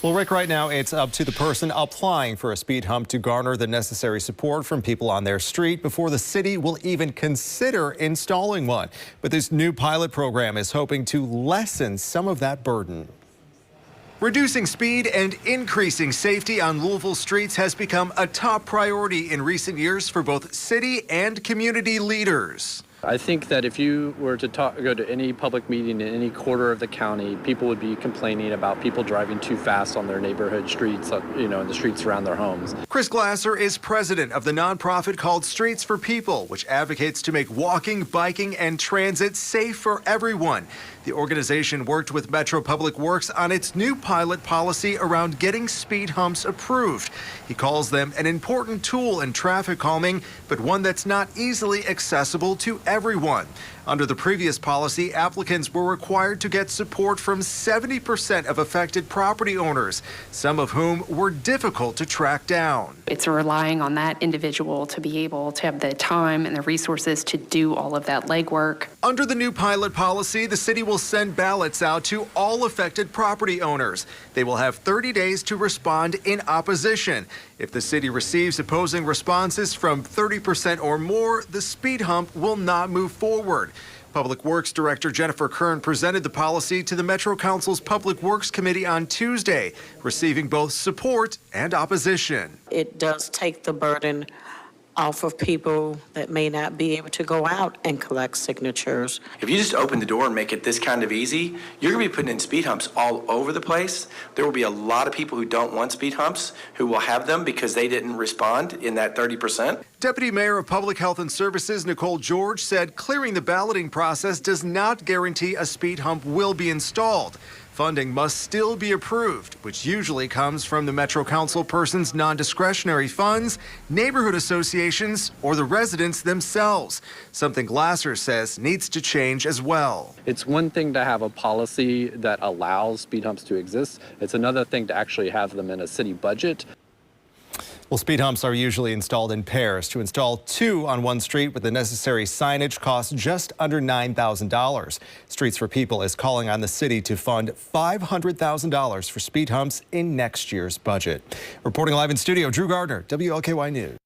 Well, Rick, right now it's up to the person applying for a speed hump to garner the necessary support from people on their street before the city will even consider installing one. But this new pilot program is hoping to lessen some of that burden. Reducing speed and increasing safety on Louisville streets has become a top priority in recent years for both city and community leaders. I think that if you were to go to any public meeting in any quarter of the county, people would be complaining about people driving too fast on their neighborhood streets, in the streets around their homes. Chris Glasser is president of the nonprofit called Streets for People, which advocates to make walking, biking, and transit safe for everyone. The organization worked with Metro Public Works on its new pilot policy around getting speed humps approved. He calls them an important tool in traffic calming, but one that's not easily accessible to everyone. Under the previous policy, applicants were required to get support from 70% of affected property owners, some of whom were difficult to track down. It's relying on that individual to be able to have the time and the resources to do all of that legwork. Under the new pilot policy, the city will send ballots out to all affected property owners. They will have 30 days to respond in opposition. If the city receives opposing responses from 30% or more, the speed hump will not move forward. Public Works Director Jennifer Kern presented the policy to the Metro Council's Public Works Committee on Tuesday, receiving both support and opposition. It does take the burden off of people that may not be able to go out and collect signatures. If you just open the door and make it this kind of easy, you're going to be putting in speed humps all over the place. There will be a lot of people who don't want speed humps who will have them because they didn't respond in that 30%. Deputy Mayor of Public Health and Services Nicole George said clearing the balloting process does not guarantee a speed hump will be installed. Funding must still be approved, which usually comes from the Metro Council person's non-discretionary funds, neighborhood associations, or the residents themselves. Something Glasser says needs to change as well. It's one thing to have a policy that allows speed humps to exist. It's another thing to actually have them in a city budget. Well, speed humps are usually installed in pairs. To install two on one street with the necessary signage costs just under $9,000. Streets for People is calling on the city to fund $500,000 for speed humps in next year's budget. Reporting live in studio, Drew Gardner, WLKY News.